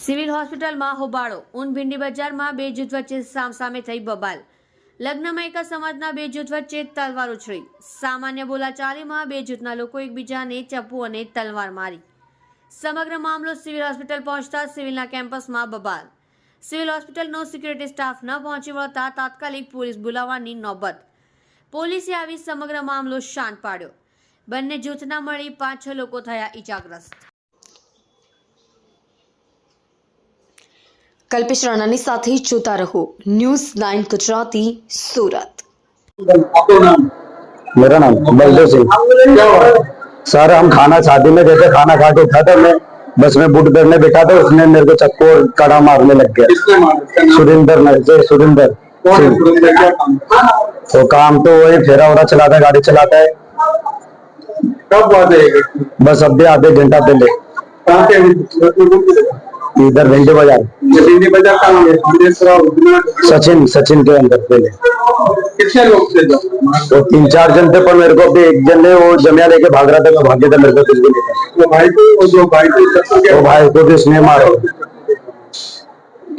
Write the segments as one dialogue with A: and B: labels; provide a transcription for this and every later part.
A: Civil હોસ્પિટલમાં હોબાળો. ઊન ભીંડી બજારમાં બે જૂથ વચ્ચે સામસામે થઈ બબાલ. લગ્નમાં એક સમાજના બે જૂથ વચ્ચે તલવાર ઉછળી. સામાન્ય બોલાચાલીમાં બે જૂથના લોકો એકબીજાને ચપ્પુ અને તલવાર મારી. સમગ્ર મામલો સિવિલ હોસ્પિટલ પહોંચતા સિવિલના કેમ્પસમાં બબાલ. સિવિલ હોસ્પિટલનો સિક્યુરિટી સ્ટાફ ન પહોંચી વળતા તાત્કાલિક પોલીસ બોલાવવાની નોબત. પોલીસે આવી સમગ્ર મામલો શાંત પાડ્યો. બંને જૂથના મળી 5-6 લોકો થયા ઈજાગ્રસ્ત.
B: કલ્પેશ રાણાની સાથે જોતા રહો न्यूज़ 9 गुजराती सूरत।
C: मेरा नाम बलदेव सिंह। सर हम खाना शादी में जैसे खाना खा के उठा था, मैं बस में बूट करने बैठा था, उसने मेरे को चक्कू और कड़ा मारने लग गया। सुरेंद्र सिंह। तो काम तो वही फेरा वरा चलाता है, गाड़ी चलाता है।
D: कब बात है?
C: बस अभी आधे घंटा पहले।
D: कहाँ पे?
C: इधर भिंडी बाजार।
D: भिंडी बाजार कहाँ है?
C: सचिन के अंदर पहले।
D: कितने लोग थे?
C: वो 3-4 जन थे, पर मेरे को अभी एक जन ने वो जमिया लेके भाग रहा था, मैं भागे था, मेरे को कुछ भी नहीं था।
D: वो भाई को जो भाई को
C: वो भाई को भी उसने मारा।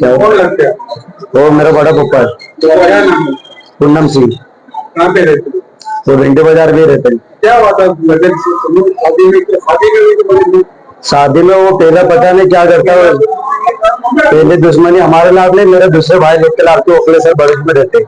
C: क्या
D: कौन लगते हैं?
C: वो मेरा बड़ा पप्पा है।
D: तो क्या नाम है?
C: पूनम सिंह।
D: कहाँ पे रहते हैं?
C: वो भिंडी बाजार में रहते हैं।
D: क्या हुआ था लगन से?
C: शादी में वो पहले पता नहीं क्या करता है, पहले दुश्मनी हमारे लाभ नहीं, मेरे दूसरे भाई लोग के लाभ के ओखले सर बड़े में रहते।